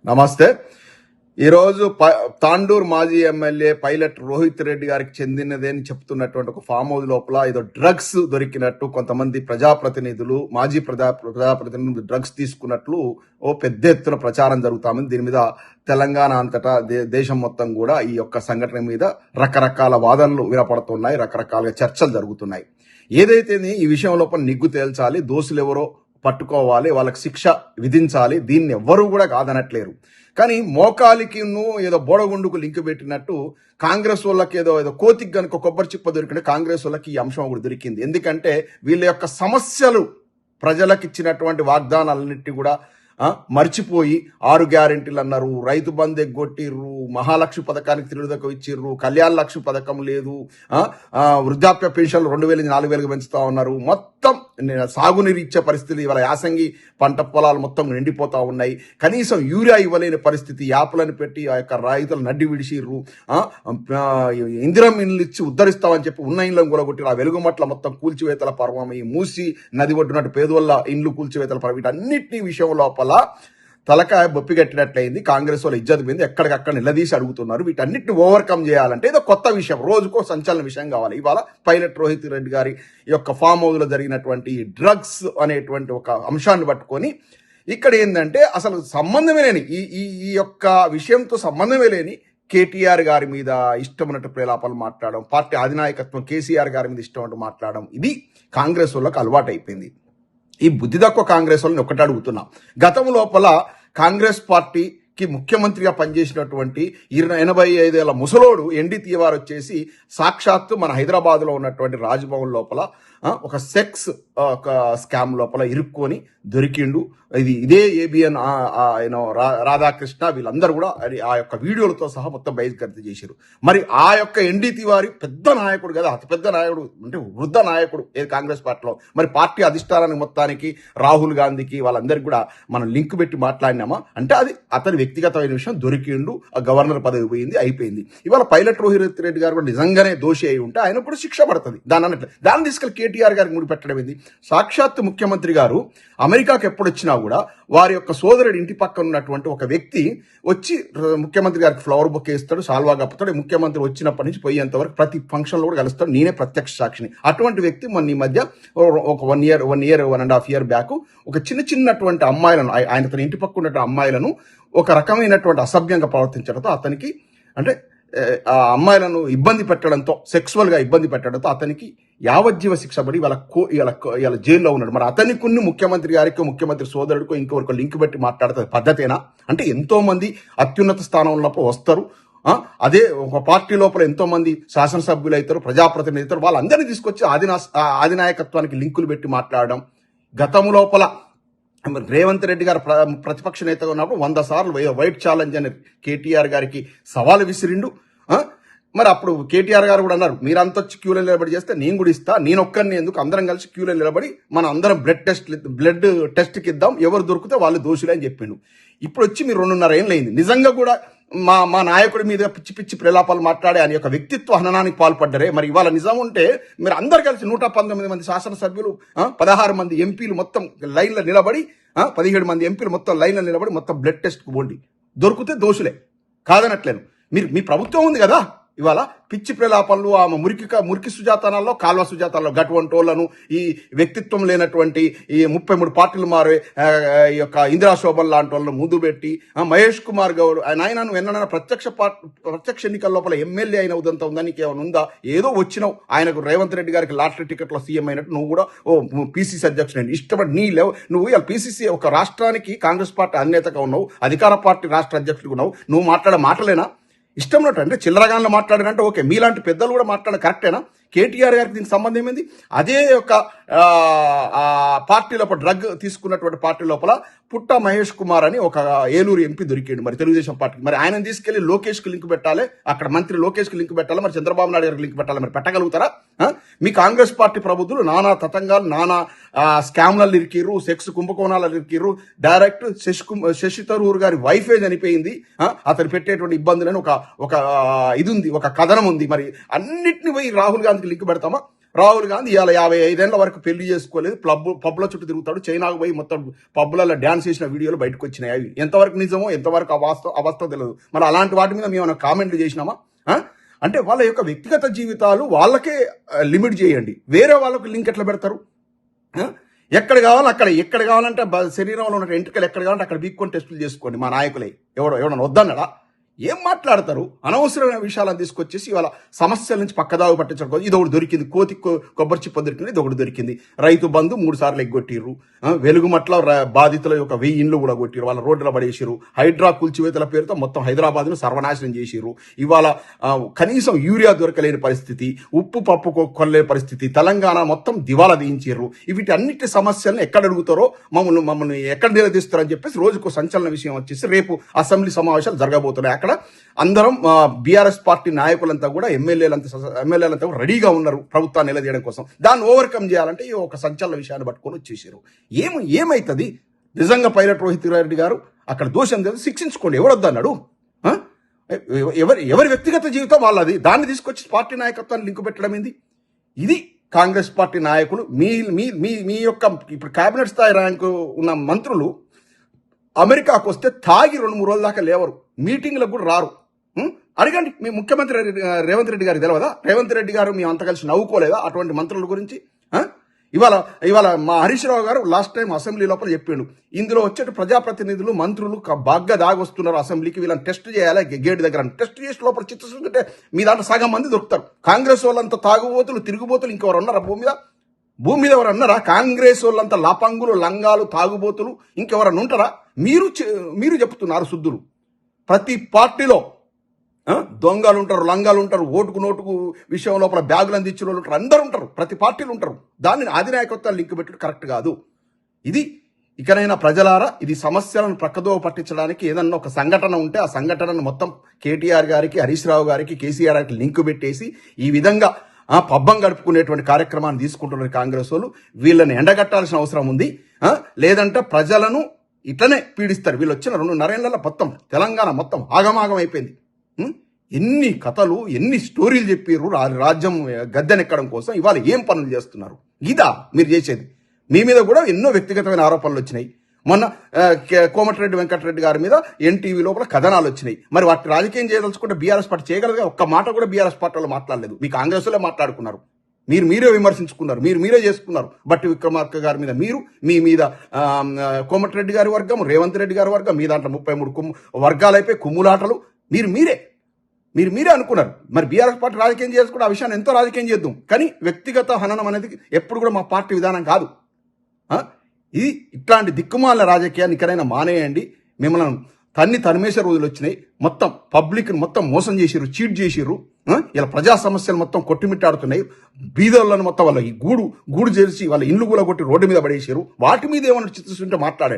నమస్తే. ఈరోజు తాండూరు మాజీ ఎమ్మెల్యే పైలట్ రోహిత్ రెడ్డి గారికి చెందినదే అని చెప్తున్నటువంటి ఒక ఫామ్ హౌస్ లోపల ఏదో డ్రగ్స్ దొరికినట్టు కొంతమంది ప్రజాప్రతినిధులు మాజీ ప్రజాప్రతినిధులు డ్రగ్స్ తీసుకున్నట్లు ఓ పెద్ద ఎత్తున ప్రచారం జరుగుతామని దీని మీద తెలంగాణ అంతటా దేశం మొత్తం కూడా ఈ యొక్క సంఘటన మీద రకరకాల వాదనలు వినపడుతున్నాయి, రకరకాల చర్చలు జరుగుతున్నాయి. ఏదైతే ఈ విషయం లోపల నిగ్గు తేల్చాలి, దోషులు ఎవరో పట్టుకోవాలి, వాళ్ళకి శిక్ష విధించాలి, దీన్ని ఎవ్వరూ కూడా కాదనట్లేరు. కానీ మోకాలికి ఏదో బోడగుండుకు లింక్ పెట్టినట్టు కాంగ్రెస్ వాళ్ళకి ఏదో కోతికి కనుక కొబ్బరి చిప్ప దొరికిన కాంగ్రెస్ వాళ్ళకి ఈ అంశం ఒకటి దొరికింది. ఎందుకంటే వీళ్ళ యొక్క సమస్యలు ప్రజలకు ఇచ్చినటువంటి వాగ్దానాలన్నిటి కూడా మర్చిపోయి 6 గ్యారెంటీలు అన్నారు, రైతు బంధు ఎగ్గొట్టిర్రు, మహాలక్ష్మి పథకానికి తిరుగుదకు ఇచ్చిర్రు, కళ్యాణ లక్ష్మి పథకం లేదు, వృద్ధాప్య పెన్షన్లు 2000 4000 పెంచుతా ఉన్నారు. మొత్తం సాగునీరు ఇచ్చే పరిస్థితి, ఇవాళ యాసంగి పంట పొలాలు మొత్తం నిండిపోతా ఉన్నాయి. కనీసం యూరియా ఇవ్వలేని పరిస్థితి, యాప్లను పెట్టి ఆ యొక్క రైతులు నడ్డి విడిచిర్రు. ఇందిరం ఇళ్ళు ఇచ్చి ఉద్ధరిస్తామని చెప్పి ఉన్న ఇళ్ళను కూలగొట్టిరు. ఆ వెలుగుమట్ల మొత్తం కూల్చివేతల పర్వం, ఈ మూసి నది ఒడ్డునట్టు పేదోళ్ళ ఇండ్లు కూల్చివేతల పర్వం, వీటన్నిటి విషయం లోపల తలకాయ బొప్పి కట్టినట్లయింది. కాంగ్రెస్ వాళ్ళు ఇజ్జత్ మీద ఎక్కడికక్కడ నిలదీసి అడుగుతున్నారు. వీటన్నిటిని ఓవర్కమ్ చేయాలంటే ఏదో కొత్త విషయం, రోజుకో సంచలన విషయం కావాలి. ఇవాళ పైలట్ రోహిత్ రెడ్డి గారి యొక్క ఫామ్ హౌస్ లో జరిగినటువంటి డ్రగ్స్ అనేటువంటి ఒక అంశాన్ని పట్టుకొని ఇక్కడ ఏంటంటే అసలు సంబంధమే లేని ఈ యొక్క విషయంతో సంబంధమే లేని కేటీఆర్ గారి మీద ఇష్టమైనట్టు ప్రేలాపాలు మాట్లాడడం, పార్టీ అధినాయకత్వం కేసీఆర్ గారి మీద ఇష్టమైనట్టు మాట్లాడడం, ఇది కాంగ్రెస్ వాళ్ళకు అలవాటు అయిపోయింది. ఈ బుద్ధి తక్కువ కాంగ్రెస్ వాళ్ళని ఒకటి అడుగుతున్నాం. గతం లోపల కాంగ్రెస్ పార్టీకి ముఖ్యమంత్రిగా పనిచేసినటువంటి 85 ఏళ్ల ముసలోడు ఎన్డీ తీవార్ వచ్చేసి సాక్షాత్తు మన హైదరాబాద్ లో ఉన్నటువంటి రాజ్భవన్ లోపల ఒక సెక్స్ ఒక స్కామ్ లోపల ఇరుక్కొని దొరికిండు. ఇదే ఏబిఎన్ రాధాకృష్ణ వీళ్ళందరూ కూడా ఆ యొక్క వీడియోలతో సహా మొత్తం బహిష్కరణ చేశారు. మరి ఆ యొక్క ఎన్డీ తివారీ పెద్ద నాయకుడు కదా, అతి పెద్ద నాయకుడు అంటే వృద్ధ నాయకుడు కాంగ్రెస్ పార్టీలో. మరి పార్టీ అధిష్టానానికి మొత్తానికి రాహుల్ గాంధీకి వాళ్ళందరికీ కూడా మనం లింక్ పెట్టి మాట్లాడినామా అంటే అది అతని వ్యక్తిగతమైన విషయం. దొరికిండు, ఆ గవర్నర్ పదవి పోయింది, అయిపోయింది. ఇవాళ పైలట్ రోహిత్ రెడ్డి గారు కూడా నిజంగానే దోషి అయి ఉంటే ఆయన కూడా శిక్ష పడుతుంది. దాన్ని తీసుకెళ్లి కేటీఆర్ గారికి ముడి పెట్టడం ఏంది? సాక్షాత్ ముఖ్యమంత్రి గారు అమెరికాకి ఎప్పుడు వచ్చినా కూడా వారి యొక్క సోదరుడి ఇంటి పక్కన ఉన్నటువంటి ఒక వ్యక్తి వచ్చి ముఖ్యమంత్రి గారికి ఫ్లవర్ బొకే ఇస్తాడు, సాల్వా కప్పుతాడు. ముఖ్యమంత్రి వచ్చినప్పటి నుంచి పోయేంత వరకు ప్రతి ఫంక్షన్ లో కూడా కలుస్తాడు. నేనే ప్రత్యక్ష సాక్షిని. అటువంటి వ్యక్తి మొన్న ఈ మధ్య ఒక 1.5 year బ్యాక్ ఒక చిన్నటువంటి అమ్మాయిలను, ఆయన తన ఇంటి పక్కన ఉన్న అమ్మాయిలను ఒక రకమైనటువంటి అసభ్యంగా ప్రవర్తించడంతో అతనికి అంటే ఆ అమ్మాయిలను ఇబ్బంది పెట్టడంతో, సెక్సువల్ గా ఇబ్బంది పెట్టడంతో అతనికి యావజ్జీవ శిక్ష పడి వాళ్ళ జైల్లో ఉన్నాడు. మరి అతనికి ముఖ్యమంత్రి గారికి, ముఖ్యమంత్రి సోదరుడికో ఇంకొకరికి లింక్ పెట్టి మాట్లాడుతుంది పద్ధతేనా? అంటే ఎంతో మంది అత్యున్నత స్థానం ఉన్నప్పుడు వస్తారు, అదే ఒక పార్టీ లోపల ఎంతో మంది శాసనసభ్యులు అవుతారు, ప్రజాప్రతినిధులు అవుతారు, వాళ్ళందరినీ తీసుకొచ్చి అధినాయకత్వానికి లింకులు పెట్టి మాట్లాడడం. గతం లోపల రేవంత్ రెడ్డి గారు ప్రతిపక్ష నేతగా ఉన్నప్పుడు 100 సార్లు వైట్ ఛాలెంజ్ అని కేటీఆర్ గారికి సవాలు విసిరిండు. మరి అప్పుడు కేటీఆర్ గారు కూడా అన్నారు, మీరంతా వచ్చి క్యూలో నిలబడి చేస్తే నేను కూడా ఇస్తా, నేను ఒక్కరిని ఎందుకు, అందరం కలిసి క్యూలో నిలబడి మనం అందరం బ్లడ్ టెస్ట్కి ఇద్దాం, ఎవరు దొరికితే వాళ్ళు దోషులే అని చెప్పిండు. ఇప్పుడు వచ్చి మీరు 2.5 ఏళ్ళు అయింది. నిజంగా కూడా మా నాయకుడి మీద పిచ్చి ప్రలాపాలు మాట్లాడే ఆయన యొక్క వ్యక్తిత్వ హననానికి పాల్పడ్డరే. మరి ఇవాళ నిజం ఉంటే మీరు అందరు కలిసి 119 మంది శాసనసభ్యులు, 16 మంది ఎంపీలు మొత్తం లైన్లో నిలబడి, 17 మంది ఎంపీలు మొత్తం లైన్లో నిలబడి మొత్తం బ్లడ్ టెస్ట్కు పోండి, దొరికితే దోషులే, కాదనట్లేను. మీ ప్రభుత్వం ఉంది కదా, ఇవాళ పిచ్చి ప్రలాపనలు, ఆమె మురికి సుజాతనాల్లో, కాల్వ సుజాతనాల్లో గటువంటోళ్లను, ఈ వ్యక్తిత్వం లేనటువంటి ఈ 33 పార్టీలు మారే ఈ యొక్క ఇందిరా శోభన్ లాంటి వాళ్ళను ముందు పెట్టి, మహేష్ కుమార్ గౌడ్ ఆయనను ఎన్నైనా ప్రత్యక్ష ఎన్నికల లోపల ఎమ్మెల్యే అయిన ఉదంతా ఉందా, నీకు ఏమైనా ఉందా? ఏదో వచ్చినావు, ఆయనకు రేవంత్ రెడ్డి గారికి లాటరీ టికెట్లో సీఎం అయినట్టు నువ్వు కూడా పీసీసీ అధ్యక్షుడు ఇష్టపడి నువ్వు ఇలా పీసీసీ ఒక రాష్ట్రానికి కాంగ్రెస్ పార్టీ అధినేతగా ఉన్నావు, అధికార పార్టీ రాష్ట్ర అధ్యక్షుడిగా ఉన్నావు. నువ్వు మాట్లాడే మాటలేనా ఇష్టం ఉన్నట్టు? అంటే చిల్లరగాన్లో మాట్లాడినంటే ఓకే, మీలాంటి పెద్దలు కూడా మాట్లాడే కరెక్టేనా? కేటీఆర్ గారికి దీనికి సంబంధం ఏమైంది? అదే యొక్క పార్టీ లోపల డ్రగ్ తీసుకున్నటువంటి పార్టీ లోపల పుట్ట మహేష్ కుమార్ అని ఒక ఏలూరు ఎంపీ దొరికాడు మరి తెలుగుదేశం పార్టీకి. మరి ఆయన తీసుకెళ్లి లోకేష్ కి లింక్ పెట్టాలి, అక్కడ మంత్రి లోకేష్ కి లింక్ పెట్టాలి, మరి చంద్రబాబు నాయుడు గారికి లింక్ పెట్టాలి. మరి పెట్టగలుగుతారా? మీ కాంగ్రెస్ పార్టీ ప్రభుత్వం నానా తతంగాలు, నానా స్కామ్లలో ఇరికిర్రు, సెక్స్ కుంభకోణాలు ఇరికిర్రు. డైరెక్ట్ శశి తరూర్ గారి వైఫే చనిపోయింది, అతను పెట్టేటువంటి ఇబ్బందులను ఒక ఇది ఉంది, ఒక కథనం ఉంది. మరి అన్నిటిని పోయి రాహుల్ గాంధీకి లింక్ పెడతామా? రాహుల్ గాంధీ ఇవాళ 55 ఏళ్ల వరకు పెళ్లి చేసుకోలేదు, పబ్ల చుట్టూ తిరుగుతాడు, చైనాకు పోయి మొత్తం పబ్లలో డ్యాన్స్ చేసిన వీడియోలు బయటకు వచ్చినాయి. అవి ఎంతవరకు నిజమో ఎంతవరకు అవస్థ తెలియదు. మరి అలాంటి వాటి మీద మేము కామెంట్లు చేసినామా? అంటే వాళ్ళ యొక్క వ్యక్తిగత జీవితాలు వాళ్ళకే లిమిట్ చేయండి, వేరే వాళ్ళకు లింక్ ఎట్లా పెడతారు? ఎక్కడ కావాలి అక్కడ, ఎక్కడ కావాలంటే శరీరంలో ఉన్న ఎంట్రుకలు ఎక్కడ కావాలంటే అక్కడ బీక్కొని టెస్టులు చేసుకోండి. మా నాయకులే ఎవడన్నా వద్దన్నాడా? ఏం మాట్లాడతారు? అనవసరమైన విషయాలను తీసుకొచ్చేసి ఇవాళ సమస్యల నుంచి పక్కదాగు పట్టించడం కోసం ఇది ఒకటి దొరికింది, కోతి కొబ్బరి చిప్ప దొరికింది, ఇది ఒకటి దొరికింది. రైతు బంధు 3 సార్లు ఎగ్గొట్టిర్రు, వెలుగుమట్ల బాధితుల యొక్క 1000 ఇండ్లు కూడా కొట్టిరు, వాళ్ళ రోడ్ల పడేసిరు, హైడ్రా కూల్చివేతల పేరుతో మొత్తం హైదరాబాద్ను సర్వనాశనం చేసిరు. ఇవాళ కనీసం యూరియా దొరకలేని పరిస్థితి, ఉప్పు పప్పు కొనలేని పరిస్థితి, తెలంగాణ మొత్తం దివాలా తీయించారు. వీటి అన్నిటి సమస్యలను ఎక్కడ అడుగుతారో మమ్మల్ని ఎక్కడ నిలదీస్తారని చెప్పేసి రోజుకు సంచలన విషయం వచ్చేసి రేపు అసెంబ్లీ సమావేశాలు జరగబోతున్నాయి. అక్కడ అందరం బీఆర్ఎస్ పార్టీ నాయకులంతా కూడా ఎమ్మెల్యేలంతా కూడా రెడీగా ఉన్నారు ప్రభుత్వాన్ని నిలదీయడం కోసం. దాన్ని ఓవర్కమ్ చేయాలంటే ఈ ఒక సంచలన విషయాన్ని పట్టుకొని వచ్చేసారు. ఏమైతుంది? నిజంగా పైలట్ రోహిత్ రెడ్డి గారు అక్కడ దోషం శిక్షించుకోండి, ఎవరొద్దన్నాడు? ఎవరి వ్యక్తిగత జీవితం వాళ్ళది, దాన్ని తీసుకొచ్చి పార్టీ నాయకత్వాన్ని లింకు పెట్టడం ఏంది? ఇది కాంగ్రెస్ పార్టీ నాయకులు మీ యొక్క ఇప్పుడు కేబినెట్ స్థాయి ర్యాంకు ఉన్న మంత్రులు అమెరికాకు వస్తే తాగి 2-3 రోజుల దాకా లేవరు, మీటింగ్లకు కూడా రారు. అడగండి, మీ ముఖ్యమంత్రి రేవంత్ రెడ్డి గారికి తెలియదా? రేవంత్ రెడ్డి గారు మేము అంత కలిసి నవ్వుకోలేదా అటువంటి మంత్రుల గురించి? ఇవాళ మా హరీష్ రావు గారు లాస్ట్ టైం అసెంబ్లీ లోపల చెప్పిండు, ఇందులో వచ్చే ప్రజాప్రతినిధులు మంత్రులు బాగా దాగొస్తున్నారు అసెంబ్లీకి, వీళ్ళని టెస్ట్ చేయాలి గేట్ దగ్గర. టెస్ట్ చేసి లోపల చిత్తశుద్ధి మీ దాంట్లో సగం మంది దొరుకుతారు. కాంగ్రెస్ వాళ్ళంతా తాగుబోతులు తిరుగుబోతులు ఇంకెవరు ఉన్నారా భూమి మీద ఎవరు అన్నారా? కాంగ్రెస్ వాళ్ళంతా లపంగులు లంగాలు తాగుబోతులు ఇంకెవరన్నా ఉంటారా? మీరు చెప్తున్నారు శుద్ధులు. ప్రతి పార్టీలో దొంగలు ఉంటారు, లంగాలు ఉంటారు, ఓటుకు నోటుకు విషయం లోపల బ్యాగులు అందించిన వాళ్ళు ఉంటారు, అందరూ ఉంటారు, ప్రతి పార్టీలు ఉంటారు. దాన్ని అధినాయకత్వాన్ని లింక్ పెట్టడం కరెక్ట్ కాదు. ఇది ఇకనైనా ప్రజలారా, ఇది సమస్యలను ప్రక్కదోవ పట్టించడానికి ఏదన్నా ఒక సంఘటన ఉంటే ఆ సంఘటనను మొత్తం కేటీఆర్ గారికి, హరీష్ రావు గారికి, కేసీఆర్ గారికి లింక్ పెట్టేసి ఈ విధంగా పబ్బం గడుపుకునేటువంటి కార్యక్రమాన్ని తీసుకుంటున్నారు కాంగ్రెస్ వాళ్ళు. వీళ్ళని ఎండగట్టాల్సిన అవసరం ఉంది. లేదంటే ప్రజలను ఇట్లనే పీడిస్తారు. వీళ్ళు వచ్చిన 2.5 ఏళ్ల మొత్తం తెలంగాణ మొత్తం ఆగమాగం అయిపోయింది. ఎన్ని కథలు, ఎన్ని స్టోరీలు చెప్పారు రాజ్యం గద్దెనెక్కడం కోసం. ఇవాళ ఏం పనులు చేస్తున్నారు? ఇదా మీరు చేసేది? మీ మీద కూడా ఎన్నో వ్యక్తిగతమైన ఆరోపణలు వచ్చినాయి. మొన్న కోమటిరెడ్డి వెంకటరెడ్డి గారి మీద ఎన్టీవీ లోపల కథనాలు వచ్చినాయి. మరి వాటి రాజకీయం చేయదలుచుకుంటే బీఆర్ఎస్ పార్టీ చేయగలదుగా? ఒక్క మాట కూడా బీఆర్ఎస్ పార్టీ వాళ్ళు మాట్లాడలేదు. మీ కాంగ్రెస్లో మాట్లాడుకున్నారు, మీరే విమర్శించుకున్నారు, మీరే చేసుకున్నారు. బట్టి విక్రమార్క గారి మీద మీ మీద కోమటిరెడ్డి గారి వర్గం, రేవంత్ రెడ్డి గారి వర్గం, మీ దాంట్లో 33 వర్గాలైపోయి కుమ్ములాటలు. మీరే అనుకున్నారు. మరి బీఆర్ఎస్ పార్టీ రాజకీయం చేసుకుంటే ఆ విషయాన్ని ఎంతో రాజకీయం చేద్దాం, కానీ వ్యక్తిగత హననం అనేది ఎప్పుడు కూడా మా పార్టీ విధానం కాదు. ఇది ఇట్లాంటి దిక్కుమాల రాజకీయాన్ని ఇక్కడైనా మానేయండి. మిమ్మల్ని తరిమేసే రోజులు వచ్చినాయి. మొత్తం పబ్లిక్ మొత్తం మోసం చేసిర్రు, చీట్ చేసిర్రు. ఇలా ప్రజా సమస్యలు మొత్తం కొట్టిమిట్టాడుతున్నాయి. బీదోళ్ళను మొత్తం వాళ్ళ ఈ గూడు చేసి వాళ్ళ ఇండ్లు కూడా కొట్టి రోడ్డు మీద పడేసారు. వాటి మీద ఏమన్నా చిత్తశుద్ధి ఉంటే మాట్లాడండి.